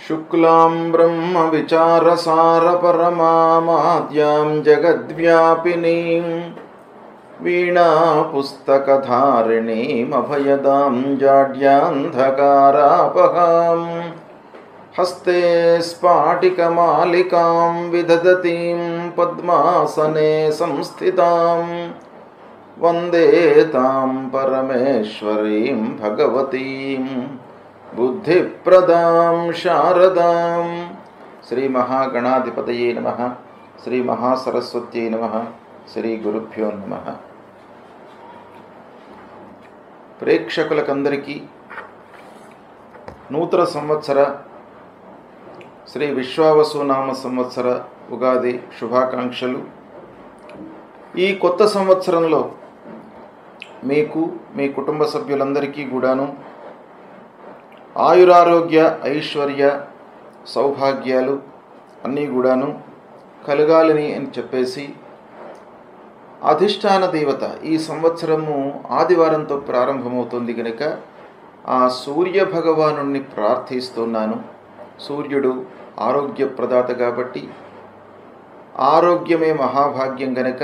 शुक्लां ब्रह्मविचारसारपरमामाद्यां जगद्व्यापिनीं वीणापुस्तकधारिणीमभयदां जाड्यान्धकारापहां हस्ते स्फाटिकमालिकां विदधतीं पद्मासने संस्थितां वन्दे तां परमेश्वरीं भगवतीं बुद्धिप्रदां शारदां। श्री महागणाधिपतये नमः। श्री महासरस्वत्यै नमः। శ్రీ గురుభ్యో నమః. ప్రేక్షకులకందరికీ నూతన సంవత్సర శ్రీ విశ్వావసునామ సంవత్సర ఉగాది శుభాకాంక్షలు. ఈ కొత్త సంవత్సరంలో మీకు మీ కుటుంబ సభ్యులందరికీ కూడాను ఆయురారోగ్య ఐశ్వర్య సౌభాగ్యాలు అన్నీ కూడాను కలగాలని అని చెప్పేసి అధిష్టాన దేవత ఈ సంవత్సరము ఆదివారంతో ప్రారంభమవుతుంది కనుక ఆ సూర్య భగవానుణ్ణి ప్రార్థిస్తున్నాను. సూర్యుడు ఆరోగ్య ప్రదాత కాబట్టి ఆరోగ్యమే మహాభాగ్యం గనక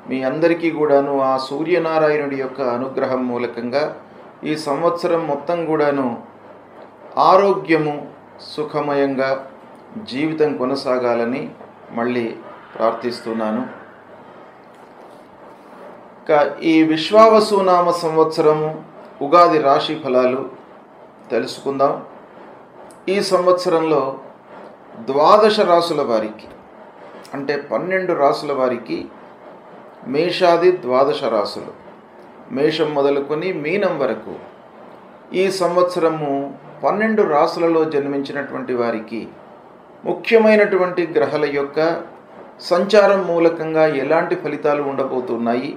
మీ అందరికీ కూడాను ఆ సూర్యనారాయణుడి యొక్క అనుగ్రహం మూలకంగా ఈ సంవత్సరం మొత్తం కూడాను ఆరోగ్యము సుఖమయంగా జీవితం కొనసాగాలని మళ్ళీ ప్రార్థిస్తున్నాను. ఈ విశ్వావసునామ సంవత్సరము ఉగాది రాశి ఫలాలు తెలుసుకుందాం. ఈ సంవత్సరంలో 12 రాసుల వారికి అంటే 12 రాసుల వారికి మేషాది 12 రాసులు, మేషం మొదలుకొని మీనం వరకు ఈ సంవత్సరము 12 రాసులలో జన్మించినటువంటి వారికి ముఖ్యమైనటువంటి గ్రహాల యొక్క సంచారం మూలకంగా ఎలాంటి ఫలితాలు ఉండబోతున్నాయి,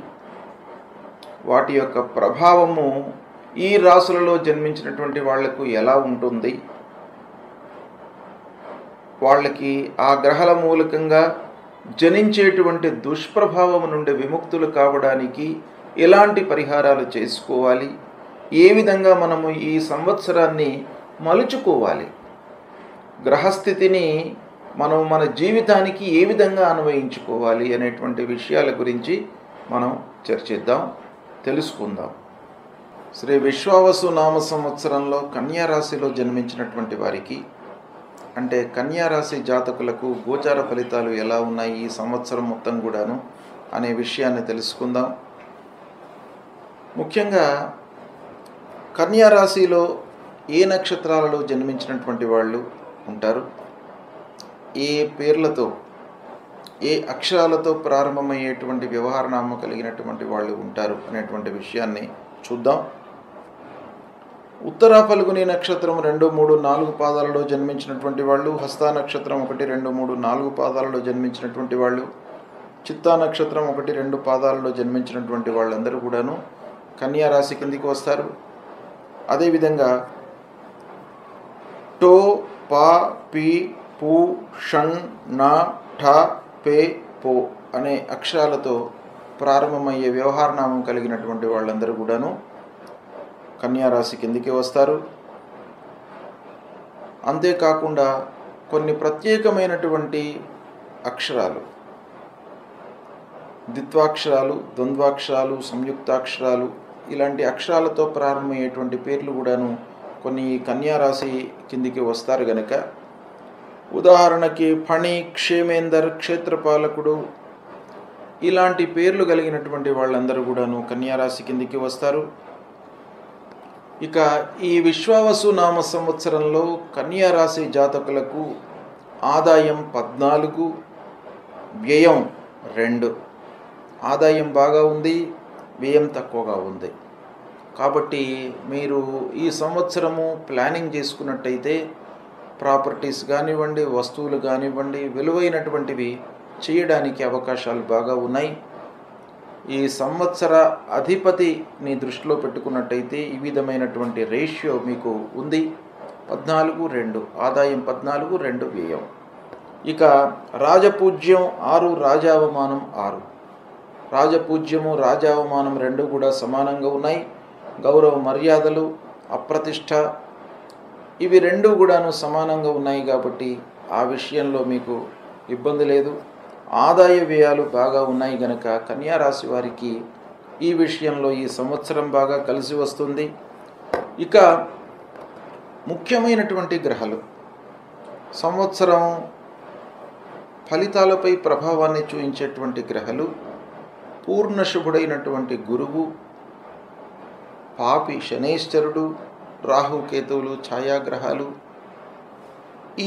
వాటి యొక్క ప్రభావము ఈ రాసులలో జన్మించినటువంటి వాళ్లకు ఎలా ఉంటుంది, వాళ్ళకి ఆ గ్రహాల మూలకంగా జనించేటువంటి దుష్ప్రభావం నుండి విముక్తులు కావడానికి ఎలాంటి పరిహారాలు చేసుకోవాలి, ఏ విధంగా మనము ఈ సంవత్సరాన్ని మలుచుకోవాలి, గ్రహస్థితిని మనం మన జీవితానికి ఏ విధంగా అన్వయించుకోవాలి అనేటువంటి విషయాల గురించి మనం చర్చిద్దాం, తెలుసుకుందాం. శ్రీ విశ్వావసు నామ సంవత్సరంలో కన్యారాశిలో జన్మించినటువంటి వారికి అంటే కన్యారాశి జాతకులకు గోచార ఫలితాలు ఎలా ఉన్నాయి ఈ సంవత్సరం మొత్తం కూడాను అనే విషయాన్ని తెలుసుకుందాం. ముఖ్యంగా కన్యారాశిలో ఏ నక్షత్రాలలో జన్మించినటువంటి వాళ్ళు ఉంటారు, ఏ పేర్లతో ఏ అక్షరాలతో ప్రారంభమయ్యేటువంటి వ్యవహారనామం కలిగినటువంటి వాళ్ళు ఉంటారు అనేటువంటి విషయాన్ని చూద్దాం. ఉత్తర ఫల్గుని నక్షత్రం 2, 3, 4 పాదాలలో జన్మించినటువంటి వాళ్ళు, హస్త నక్షత్రం 1, 2, 3, 4 పాదాలలో జన్మించినటువంటి వాళ్ళు, చిత్తా నక్షత్రం 1, 2 పాదాలలో జన్మించినటువంటి వాళ్ళందరూ కూడాను కన్యా రాశి కిందికి వస్తారు. అదేవిధంగా టో, పా, పి, పు, షణ్, నా, ఠ, పే, పో అనే అక్షరాలతో ప్రారంభమయ్యే వ్యవహారనామం కలిగినటువంటి వాళ్ళందరూ కూడాను కన్యారాశి కిందికి వస్తారు. అంతేకాకుండా కొన్ని ప్రత్యేకమైనటువంటి అక్షరాలు, ద్విత్వాక్షరాలు, ద్వంద్వాక్షరాలు, సంయుక్తాక్షరాలు ఇలాంటి అక్షరాలతో ప్రారంభమయ్యేటువంటి పేర్లు కూడాను కొన్ని కన్యారాశి కిందికి వస్తారు గనక, ఉదాహరణకి ఫణి, క్షేమేందర్, క్షేత్రపాలకుడు ఇలాంటి పేర్లు కలిగినటువంటి వాళ్ళందరూ కూడాను కన్యారాశి కిందికి వస్తారు. ఇక ఈ విశ్వావసు నామ సంవత్సరంలో కన్యారాశి జాతకులకు ఆదాయం 14, వ్యయం 2. ఆదాయం బాగా ఉంది, వ్యయం తక్కువగా ఉంది. కాబట్టి మీరు ఈ సంవత్సరము ప్లానింగ్ చేసుకున్నట్టయితే ప్రాపర్టీస్ కానివ్వండి, వస్తువులు కానివ్వండి, విలువైనటువంటివి చేయడానికి అవకాశాలు బాగా ఉన్నాయి. ఈ సంవత్సర అధిపతిని దృష్టిలో పెట్టుకున్నట్టయితే ఈ విధమైనటువంటి రేషియో మీకు ఉంది. 14, 2 ఆదాయం, 14, 2 వ్యయం. ఇక రాజపూజ్యం 6, రాజావమానం 6. రాజపూజ్యము రాజావమానం 2 కూడా సమానంగా ఉన్నాయి. గౌరవ మర్యాదలు, అప్రతిష్ట ఇవి రెండు కూడాను సమానంగా ఉన్నాయి కాబట్టి ఆ విషయంలో మీకు ఇబ్బంది లేదు. ఆదాయ వ్యయాలు బాగా ఉన్నాయి గనక కన్యా రాశి వారికి ఈ విషయంలో ఈ సంవత్సరం బాగా కలిసి వస్తుంది. ఇక ముఖ్యమైనటువంటి గ్రహాలు సంవత్సరం ఫలితాలపై ప్రభావాన్ని చూపించేటువంటి గ్రహాలు పూర్ణ శుభుడైనటువంటి గురువు, పాపి శనేశ్వరుడు, రాహుకేతువులు ఛాయాగ్రహాలు.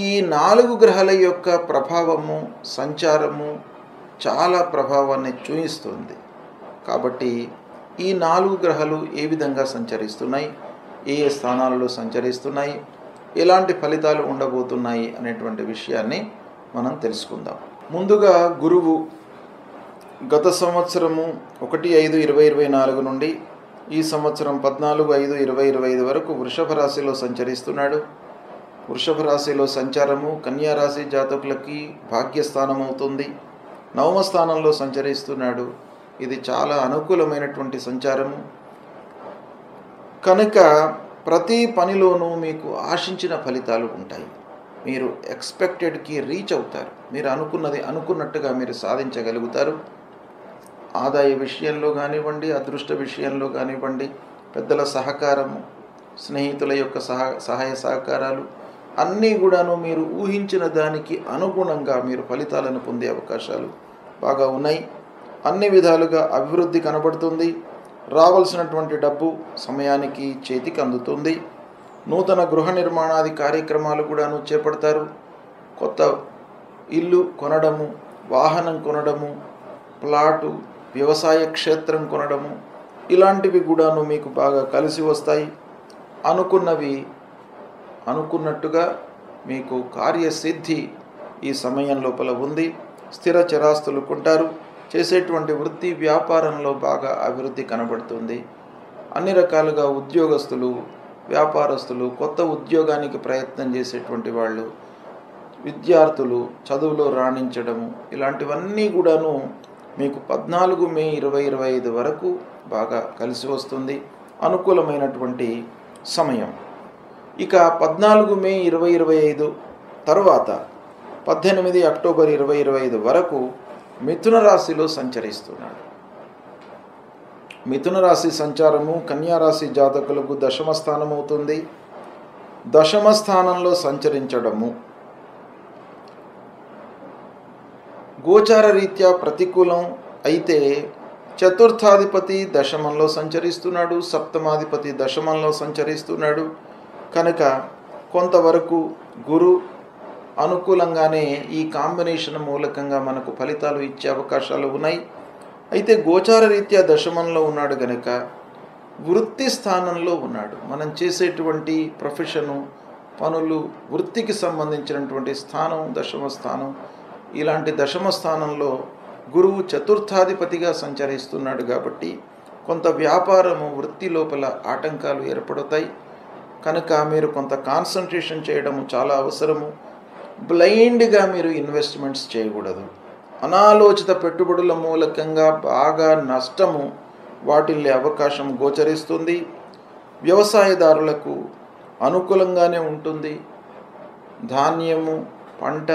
ఈ 4 గ్రహాల యొక్క ప్రభావము, సంచారము చాలా ప్రభావాన్ని చూపిస్తుంది. కాబట్టి ఈ 4 గ్రహాలు ఏ విధంగా సంచరిస్తున్నాయి, ఏ ఏ స్థానాలలో సంచరిస్తున్నాయి, ఎలాంటి ఫలితాలు ఉండబోతున్నాయి అనేటువంటి విషయాన్ని మనం తెలుసుకుందాం. ముందుగా గురువు గత సంవత్సరము 1/5/2024 నుండి ఈ సంవత్సరం 14/5/2025 వరకు వృషభ రాశిలో సంచరిస్తున్నాడు. వృషభ రాశిలో సంచారము కన్యా రాశి జాతకులకి భాగ్యస్థానం అవుతుంది. 9వ స్థానంలో సంచరిస్తున్నాడు. ఇది చాలా అనుకూలమైనటువంటి సంచారము కనుక ప్రతి పనిలోనూ మీకు ఆశించిన ఫలితాలు ఉంటాయి. మీరు ఎక్స్పెక్టెడ్కి రీచ్ అవుతారు. మీరు అనుకున్నది అనుకున్నట్టుగా మీరు సాధించగలుగుతారు. ఆదాయ విషయంలో కానివ్వండి, అదృష్ట విషయంలో కానివ్వండి, పెద్దల సహకారము, స్నేహితుల యొక్క సహాయ సహకారాలు అన్నీ కూడాను మీరు ఊహించిన దానికి అనుగుణంగా మీరు ఫలితాలను పొందే అవకాశాలు బాగా ఉన్నాయి. అన్ని విధాలుగా అభివృద్ధి కనబడుతుంది. రావాల్సినటువంటి డబ్బు సమయానికి చేతికి అందుతుంది. నూతన గృహ నిర్మాణాది కార్యక్రమాలు కూడాను చేపడతారు. కొత్త ఇల్లు కొనడము, వాహనం కొనడము, ప్లాటు, వ్యవసాయ క్షేత్రం కొనడము ఇలాంటివి కూడాను మీకు బాగా కలిసి వస్తాయి. అనుకున్నవి అనుకున్నట్టుగా మీకు కార్యసిద్ధి ఈ సమయం లోపల ఉంది. స్థిర చరాస్తులు కొంటారు. చేసేటువంటి వృత్తి వ్యాపారంలో బాగా అభివృద్ధి కనబడుతుంది. అన్ని రకాలుగా ఉద్యోగస్తులు, వ్యాపారస్తులు, కొత్త ఉద్యోగానికి ప్రయత్నం చేసేటువంటి వాళ్ళు, విద్యార్థులు చదువులో రాణించడము ఇలాంటివన్నీ కూడాను మీకు 14 మే 2025 వరకు బాగా కలిసి వస్తుంది. అనుకూలమైనటువంటి సమయం. ఇక 14 మే 2025 తర్వాత 18 అక్టోబర్ 2025 వరకు మిథున రాశిలో సంచరిస్తున్నాడు. మిథున రాశి సంచారము కన్యా రాశి జాతకులకు 10వ స్థానం అవుతుంది. 10వ స్థానంలో సంచరించడము గోచార రీత్యా ప్రతికూలం అయితే చతుర్థాధిపతి దశమంలో సంచరిస్తున్నాడు, సప్తమాధిపతి దశమంలో సంచరిస్తున్నాడు కనుక కొంతవరకు గురు అనుకూలంగానే ఈ కాంబినేషన్ మూలకంగా మనకు ఫలితాలు ఇచ్చే అవకాశాలు ఉన్నాయి. అయితే గోచార రీత్యా దశమంలో ఉన్నాడు కనుక వృత్తి స్థానంలో ఉన్నాడు. మనం చేసేటువంటి ప్రొఫెషను, పనులు, వృత్తికి సంబంధించినటువంటి స్థానం 10వ స్థానం. ఇలాంటి 10వ స్థానంలో గురువు చతుర్థాధిపతిగా సంచరిస్తున్నాడు కాబట్టి కొంత వ్యాపారము, వృత్తి లోపల ఆటంకాలు ఏర్పడతాయి కనుక మీరు కొంత కాన్సన్ట్రేషన్ చేయడము చాలా అవసరము. బ్లైండ్గా మీరు ఇన్వెస్ట్మెంట్స్ చేయకూడదు. అనాలోచిత పెట్టుబడుల మూలకంగా బాగా నష్టము వాటిల్లే అవకాశం గోచరిస్తుంది. వ్యవసాయదారులకు అనుకూలంగానే ఉంటుంది. ధాన్యము, పంట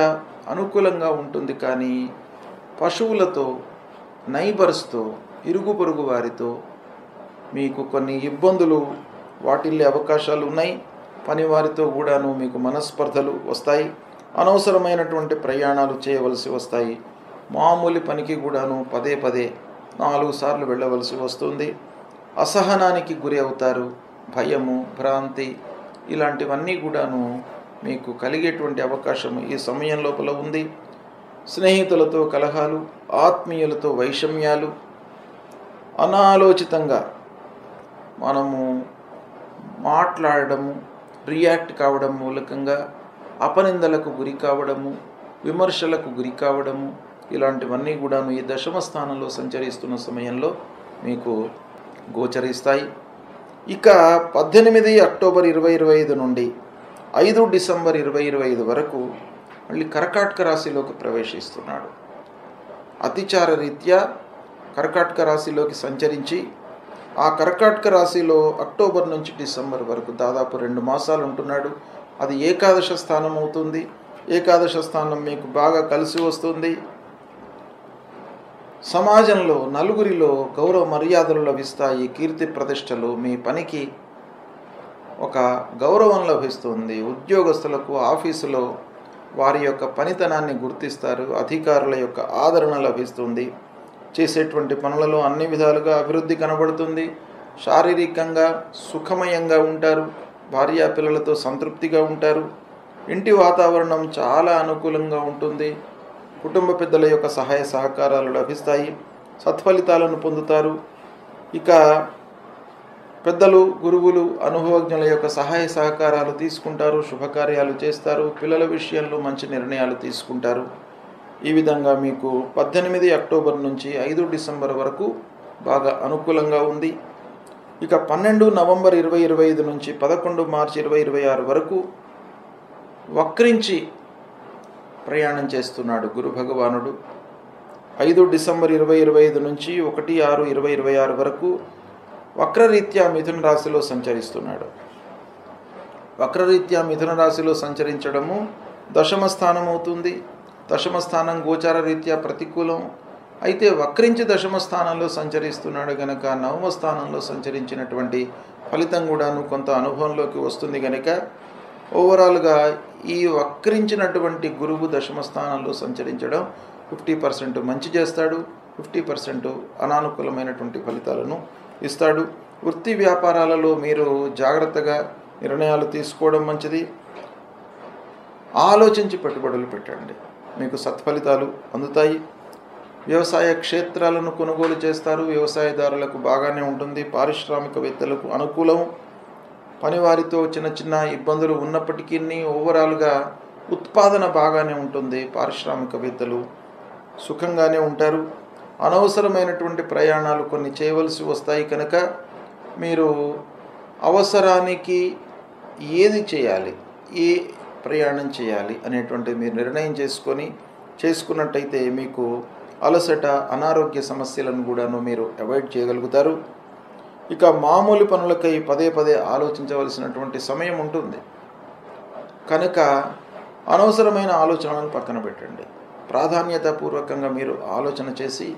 అనుకూలంగా ఉంటుంది. కానీ పశువులతో, నైబర్స్తో, ఇరుగు పొరుగు వారితో మీకు కొన్ని ఇబ్బందులు వాటిల్లే అవకాశాలు ఉన్నాయి. పని వారితో కూడాను మీకు మనస్పర్ధలు వస్తాయి. అనవసరమైనటువంటి ప్రయాణాలు చేయవలసి వస్తాయి. మామూలు పనికి కూడాను పదే 4 సార్లు వెళ్ళవలసి వస్తుంది. అసహనానికి గురి అవుతారు. భయము, భ్రాంతి ఇలాంటివన్నీ కూడాను మీకు కలిగేటువంటి అవకాశం ఈ సమయం లోపల ఉంది. స్నేహితులతో కలహాలు, ఆత్మీయులతో వైషమ్యాలు, అనాలోచితంగా మనము మాట్లాడడము, రియాక్ట్ కావడం మూలకంగా అపనిందలకు గురి కావడము, విమర్శలకు గురి కావడము ఇలాంటివన్నీ కూడాను ఈ 10వ స్థానంలో సంచరిస్తున్న సమయంలో మీకు గోచరిస్తాయి. ఇక 18 అక్టోబర్ 2025 నుండి 5 డిసెంబర్ 2025 వరకు మళ్ళీ కర్కాటక రాశిలోకి ప్రవేశిస్తున్నాడు. అతిచార రీత్యా కర్కాటక రాశిలోకి సంచరించి ఆ కర్కాటక రాశిలో అక్టోబర్ నుంచి డిసెంబర్ వరకు దాదాపు 2 మాసాలు ఉంటున్నాడు. అది ఏకాదశ స్థానం అవుతుంది. ఏకాదశ స్థానం మీకు బాగా కలిసి వస్తుంది. సమాజంలో నలుగురిలో గౌరవ మర్యాదలు లభిస్తాయి. కీర్తి ప్రతిష్టలు, మీ పనికి ఒక గౌరవం లభిస్తుంది. ఉద్యోగస్తులకు ఆఫీసులో వారి యొక్క పనితనాన్ని గుర్తిస్తారు. అధికారుల యొక్క ఆదరణ లభిస్తుంది. చేసేటువంటి పనులలో అన్ని విధాలుగా అభివృద్ధి కనబడుతుంది. శారీరకంగా సుఖమయంగా ఉంటారు. భార్యా పిల్లలతో సంతృప్తిగా ఉంటారు. ఇంటి వాతావరణం చాలా అనుకూలంగా ఉంటుంది. కుటుంబ పెద్దల యొక్క సహాయ సహకారాలు లభిస్తాయి. సత్ఫలితాలను పొందుతారు. ఇక పెద్దలు, గురువులు, అనుభవజ్ఞుల యొక్క సహాయ సహకారాలు తీసుకుంటారు. శుభకార్యాలు చేస్తారు. పిల్లల విషయంలో మంచి నిర్ణయాలు తీసుకుంటారు. ఈ విధంగా మీకు 18 అక్టోబర్ నుంచి 5 డిసెంబర్ వరకు బాగా అనుకూలంగా ఉంది. ఇక 12 నవంబర్ 2025 నుంచి 11 మార్చి 2026 వరకు వక్రించి ప్రయాణం చేస్తున్నాడు గురు భగవానుడు. 5 డిసెంబర్ 2025 నుంచి 1/6/2026 వరకు వక్రరీత్యా మిథున రాశిలో సంచరిస్తున్నాడు. వక్రరీత్యా మిథున రాశిలో సంచరించడము దశమ స్థానం అవుతుంది. దశమ స్థానం గోచార రీత్యా ప్రతికూలం. అయితే వక్రించి దశమ స్థానంలో సంచరిస్తున్నాడు కనుక నవమ స్థానంలో సంచరించినటువంటి ఫలితం కూడాను కొంత అనుభవంలోకి వస్తుంది కనుక ఓవరాల్గా ఈ వక్రించినటువంటి గురువు దశమ స్థానంలో సంచరించడం 50% మంచి చేస్తాడు, 50% అనానుకూలమైనటువంటి ఫలితాలను ఇస్తాడు. వృత్తి వ్యాపారాలలో మీరు జాగ్రత్తగా నిర్ణయాలు తీసుకోవడం మంచిది. ఆలోచించి పెట్టుబడులు పెట్టండి, మీకు సత్ఫలితాలు అందుతాయి. వ్యవసాయ క్షేత్రాలను కొనుగోలు చేస్తారు. వ్యవసాయదారులకు బాగానే ఉంటుంది. పారిశ్రామికవేత్తలకు అనుకూలం. పనివారితో చిన్న చిన్న ఇబ్బందులు ఉన్నప్పటికీ ఓవరాల్గా ఉత్పాదన బాగానే ఉంటుంది. పారిశ్రామికవేత్తలు సుఖంగానే ఉంటారు. అనవసరమైనటువంటి ప్రయాణాలు కొన్ని చేయవలసి వస్తాయి కనుక మీరు అవసరానికి ఏది చేయాలి, ఏ ప్రయాణం చేయాలి అనేటువంటి మీరు నిర్ణయం చేసుకున్నట్టయితే మీకు అలసట, అనారోగ్య సమస్యలను కూడాను మీరు అవాయిడ్ చేయగలుగుతారు. ఇక మామూలు పనులకై పదే ఆలోచించవలసినటువంటి సమయం ఉంటుంది కనుక అనవసరమైన ఆలోచనలను పక్కన పెట్టండి. ప్రాధాన్యతాపూర్వకంగా మీరు ఆలోచన చేసి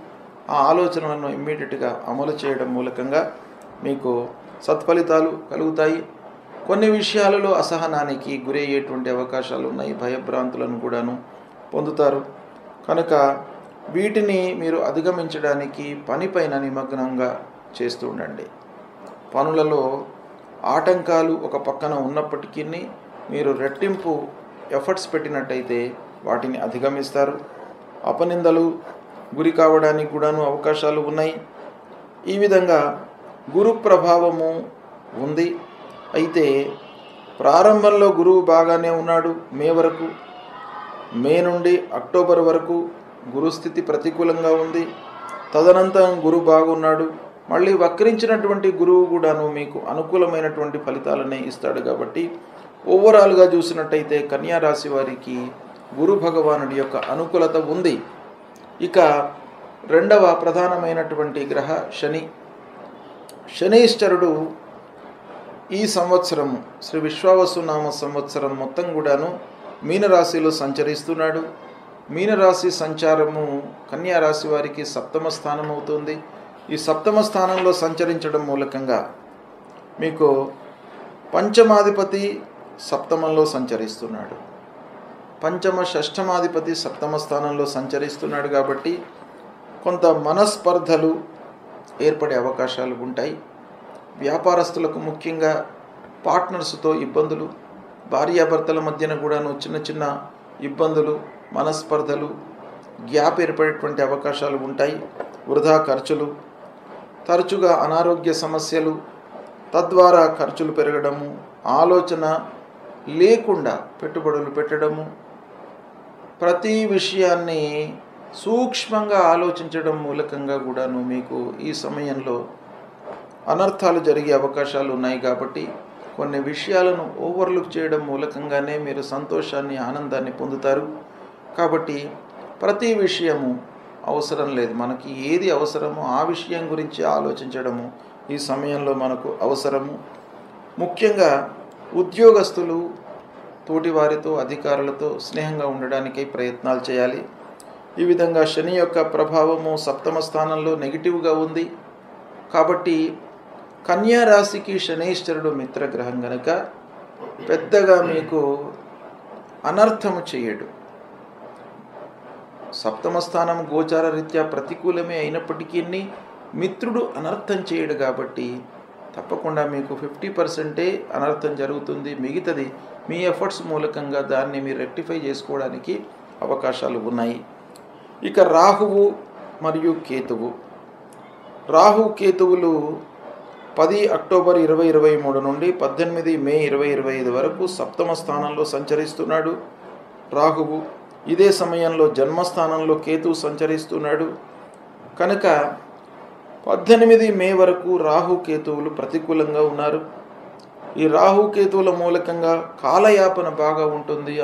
ఆ ఆలోచనలను ఇమ్మీడియట్గా అమలు చేయడం మూలకంగా మీకు సత్ఫలితాలు కలుగుతాయి. కొన్ని విషయాలలో అసహనానికి గురయ్యేటువంటి అవకాశాలు ఉన్నాయి. భయభ్రాంతులను కూడాను పొందుతారు కనుక వీటిని మీరు అధిగమించడానికి పనిపైన నిమగ్నంగా చేస్తూ ఉండండి. పనులలో ఆటంకాలు ఒక పక్కన ఉన్నప్పటికీ మీరు రెట్టింపు ఎఫర్ట్స్ పెట్టినట్టయితే వాటిని అధిగమిస్తారు. అపనిందలు గురి కావడానికి కూడాను అవకాశాలు ఉన్నాయి. ఈ విధంగా గురు ప్రభావము ఉంది. అయితే ప్రారంభంలో గురువు బాగానే ఉన్నాడు. మే నుండి అక్టోబర్ వరకు గురుస్థితి ప్రతికూలంగా ఉంది. తదనంతరం గురువు బాగున్నాడు. మళ్ళీ వక్రించినటువంటి గురువు కూడాను మీకు అనుకూలమైనటువంటి ఫలితాలనే ఇస్తాడు. కాబట్టి ఓవరాల్గా చూసినట్టయితే కన్యా రాశి వారికి గురు భగవానుడి యొక్క అనుకూలత ఉంది. ఇక రెండవ ప్రధానమైనటువంటి గ్రహ శనీశ్వరుడు ఈ సంవత్సరము శ్రీ విశ్వావసునామ సంవత్సరం మొత్తం కూడాను మీనరాశిలో సంచరిస్తున్నాడు. మీనరాశి సంచారము కన్యా రాశి వారికి సప్తమ స్థానం అవుతుంది. ఈ సప్తమ స్థానంలో సంచరించడం మూలకంగా మీకు పంచమాధిపతి సప్తమంలో సంచరిస్తున్నాడు. పంచమ షష్ఠమాధిపతి సప్తమ స్థానంలో సంచరిస్తున్నాడు. కాబట్టి కొంత మనస్పర్ధలు ఏర్పడే అవకాశాలు ఉంటాయి. వ్యాపారస్తులకు ముఖ్యంగా పార్ట్నర్స్తో ఇబ్బందులు, భార్యాభర్తల మధ్యన కూడాను చిన్న చిన్న ఇబ్బందులు, మనస్పర్ధలు, గ్యాప్ ఏర్పడేటువంటి అవకాశాలు ఉంటాయి. వృధా ఖర్చులు, తరచుగా అనారోగ్య సమస్యలు, తద్వారా ఖర్చులు పెరగడము, ఆలోచన లేకుండా పెట్టుబడులు పెట్టడము, ప్రతి విషయాన్ని సూక్ష్మంగా ఆలోచించడం మూలకంగా కూడాను మీకు ఈ సమయంలో అనర్థాలు జరిగే అవకాశాలు ఉన్నాయి. కాబట్టి కొన్ని విషయాలను ఓవర్లుక్ చేయడం మూలకంగానే మీరు సంతోషాన్ని, ఆనందాన్ని పొందుతారు. కాబట్టి ప్రతి విషయము అవసరం లేదు. మనకి ఏది అవసరమో ఆ విషయం గురించి ఆలోచించడము ఈ సమయంలో మనకు అవసరము. ముఖ్యంగా ఉద్యోగస్తులు తోటి వారితో అధికారులతో స్నేహంగా ఉండడానికై ప్రయత్నాలు చేయాలి. ఈ విధంగా శని యొక్క ప్రభావము సప్తమ స్థానంలో నెగిటివ్గా ఉంది కాబట్టి కన్యా రాశికి శనైశ్వరుడు మిత్రగ్రహం గనక పెద్దగా మీకు అనర్థము చేయడు. సప్తమ స్థానం గోచార రీత్యా ప్రతికూలమే అయినప్పటికీ మిత్రుడు అనర్థం చేయడు కాబట్టి తప్పకుండా మీకు 50% అనర్థం జరుగుతుంది. మిగతాది మీ ఎఫర్ట్స్ మూలకంగా దాన్ని మీరు రెక్టిఫై చేసుకోవడానికి అవకాశాలు ఉన్నాయి. ఇక రాహువు మరియు కేతువు. రాహు కేతువులు 10 అక్టోబర్ 2023 నుండి 18 మే 2025 వరకు సప్తమ స్థానంలో సంచరిస్తున్నాడు రాహువు. ఇదే సమయంలో జన్మస్థానంలో కేతువు సంచరిస్తున్నాడు కనుక 18 మే వరకు రాహు కేతువులు ప్రతికూలంగా ఉన్నారు. ఈ రాహు కేతువుల మూలకంగా కాలయాపన బాగా ఉంటుంది.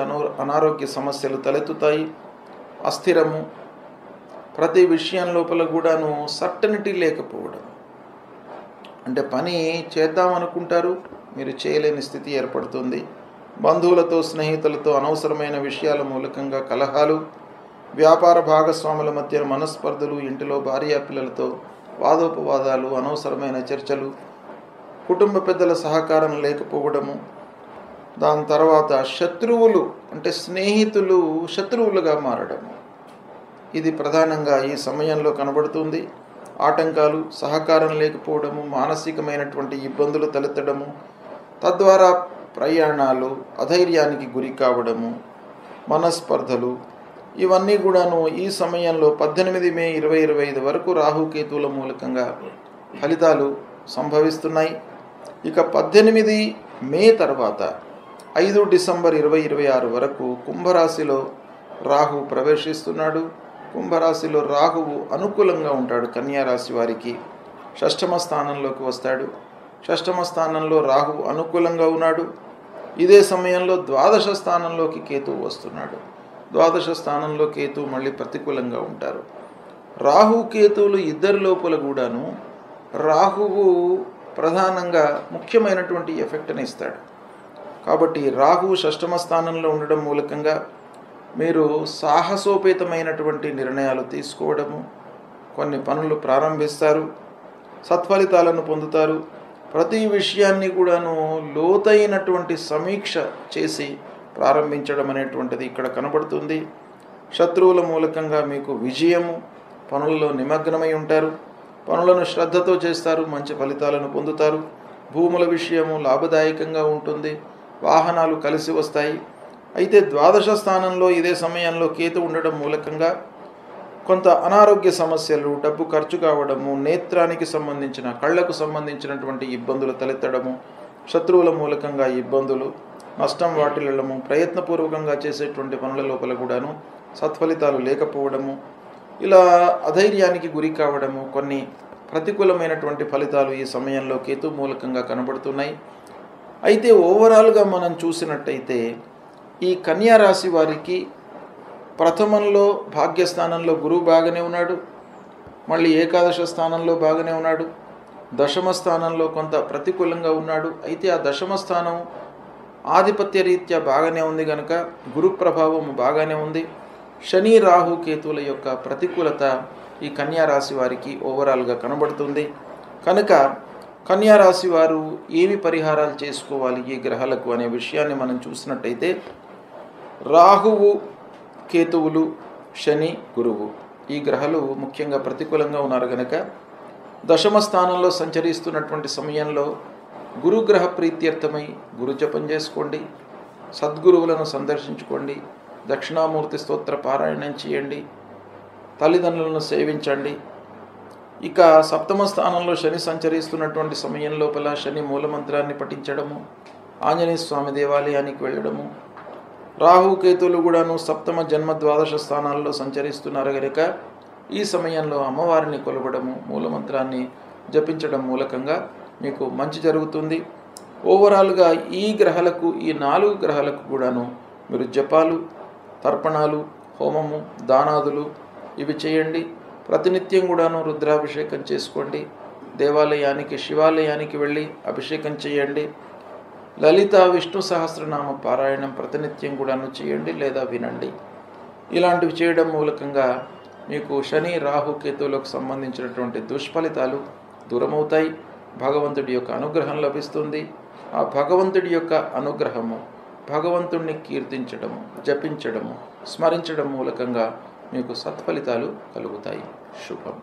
అనారోగ్య సమస్యలు తలెత్తుతాయి. అస్థిరము, ప్రతి విషయం లోపల కూడాను సర్టనిటీ లేకపోవడం, అంటే పని చేద్దామనుకుంటారు, మీరు చేయలేని స్థితి ఏర్పడుతుంది. బంధువులతో స్నేహితులతో అనవసరమైన విషయాల మూలకంగా కలహాలు, వ్యాపార భాగస్వాముల మధ్య మనస్పర్ధలు, ఇంటిలో భార్యాపిల్లలతో వాదోపవాదాలు, అనవసరమైన చర్చలు, కుటుంబ పెద్దల సహకారం లేకపోవడము, దాని తర్వాత శత్రువులు అంటే స్నేహితులు శత్రువులుగా మారడము, ఇది ప్రధానంగా ఈ సమయంలో కనబడుతుంది. ఆటంకాలు, సహకారం లేకపోవడము, మానసికమైనటువంటి ఇబ్బందులు తలెత్తడము, తద్వారా ప్రయాణాలు, అధైర్యానికి గురి కావడము, మనస్పర్ధలు, ఇవన్నీ కూడాను ఈ సమయంలో 18 మే 2025 వరకు రాహుకేతువుల మూలకంగా ఫలితాలు సంభవిస్తున్నాయి. ఇక 18 మే తర్వాత 5 డిసెంబర్ 2026 వరకు కుంభరాశిలో రాహు ప్రవేశిస్తున్నాడు. కుంభరాశిలో రాహువు అనుకూలంగా ఉంటాడు. కన్యా రాశి వారికి షష్ఠమ స్థానంలోకి వస్తాడు. షష్ఠమ స్థానంలో రాహువు అనుకూలంగా ఉన్నాడు. ఇదే సమయంలో ద్వాదశ స్థానంలోకి కేతువు వస్తున్నాడు. ద్వాదశ స్థానంలో కేతువు మళ్ళీ ప్రతికూలంగా ఉంటారు. రాహు కేతువులు ఇద్దరి లోపల కూడాను రాహువు ప్రధానంగా ముఖ్యమైనటువంటి ఎఫెక్ట్ని ఇస్తాడు. కాబట్టి రాహువు షష్ఠమ స్థానంలో ఉండడం మూలకంగా మీరు సాహసోపేతమైనటువంటి నిర్ణయాలు తీసుకోవడము, కొన్ని పనులు ప్రారంభిస్తారు, సత్ఫలితాలను పొందుతారు. ప్రతి విషయాన్ని కూడాను లోతైనటువంటి సమీక్ష చేసి ప్రారంభించడం అనేటువంటిది ఇక్కడ కనబడుతుంది. శత్రువుల మూలకంగా మీకు విజయము, పనులలో నిమగ్నమై ఉంటారు, పనులను శ్రద్ధతో చేస్తారు, మంచి ఫలితాలను పొందుతారు. భూముల విషయము లాభదాయకంగా ఉంటుంది, వాహనాలు కలిసి వస్తాయి. అయితే ద్వాదశ స్థానంలో ఇదే సమయంలో కేతు ఉండడం మూలకంగా కొంత అనారోగ్య సమస్యలు, డబ్బు ఖర్చు కావడము, నేత్రానికి సంబంధించిన కళ్లకు సంబంధించినటువంటి ఇబ్బందులు తలెత్తడము, శత్రువుల మూలకంగా ఇబ్బందులు, నష్టం వాటిల్లడము, ప్రయత్నపూర్వకంగా చేసేటువంటి పనుల లోపల కూడాను సత్ఫలితాలు లేకపోవడము, ఇలా అధైర్యానికి గురి కావడము, కొన్ని ప్రతికూలమైనటువంటి ఫలితాలు ఈ సమయంలో కేతు మూలకంగా కనబడుతున్నాయి. అయితే ఓవరాల్గా మనం చూసినట్టయితే ఈ కన్యా రాశి వారికి ప్రథమంలో భాగ్యస్థానంలో గురువు బాగానే ఉన్నాడు, మళ్ళీ ఏకాదశ స్థానంలో బాగానే ఉన్నాడు, దశమ స్థానంలో కొంత ప్రతికూలంగా ఉన్నాడు. అయితే ఆ దశమ స్థానం ఆధిపత్య రీత్యా బాగానే ఉంది కనుక గురు ప్రభావం బాగానే ఉంది. శని రాహు కేతువుల యొక్క ప్రతికూలత ఈ కన్యా రాశి వారికి ఓవరాల్గా కనబడుతుంది. కనుక కన్యా రాశి వారు ఏమి పరిహారాలు చేసుకోవాలి ఈ గ్రహాలకు అనే విషయాన్ని మనం చూసినట్టయితే రాహువు, కేతువులు, శని, గురువు ఈ గ్రహాలు ముఖ్యంగా ప్రతికూలంగా ఉన్నారు కనుక దశమ స్థానంలో సంచరిస్తున్నటువంటి సమయంలో గురుగ్రహ ప్రీత్యర్థమై గురు జపం చేసుకోండి, సద్గురువులను సందర్శించుకోండి, దక్షిణామూర్తి స్తోత్ర పారాయణం చేయండి, తల్లిదండ్రులను సేవించండి. ఇక సప్తమ స్థానంలో శని సంచరిస్తున్నటువంటి సమయం లోపల శని మూలమంత్రాన్ని పఠించడము, ఆంజనేయ స్వామి దేవాలయానికి వెళ్ళడము, రాహుకేతువులు కూడాను సప్తమ జన్మ ద్వాదశ స్థానాల్లో సంచరిస్తున్నారు కనుక ఈ సమయంలో అమ్మవారిని కొలవడము, మూలమంత్రాన్ని జపించడం మూలకంగా మీకు మంచి జరుగుతుంది. ఓవరాల్గా ఈ గ్రహాలకు, ఈ 4 గ్రహాలకు కూడాను మీరు జపాలు, తర్పణాలు, హోమము, దానాదులు ఇవి చేయండి. ప్రతినిత్యం కూడాను రుద్రాభిషేకం చేసుకోండి, దేవాలయానికి, శివాలయానికి వెళ్ళి అభిషేకం చేయండి. లలిత విష్ణు సహస్రనామ పారాయణం ప్రతినిత్యం కూడాను చేయండి లేదా వినండి. ఇలాంటివి చేయడం మూలకంగా మీకు శని రాహు కేతువులకు సంబంధించినటువంటి దుష్ఫలితాలు దూరమవుతాయి. భగవంతుడి యొక్క అనుగ్రహం లభిస్తుంది. ఆ భగవంతుడి యొక్క అనుగ్రహము, భగవంతుణ్ణి కీర్తించడము, జపించడము, స్మరించడం మూలకంగా మీకు సత్ఫలితాలు కలుగుతాయి. శుభం.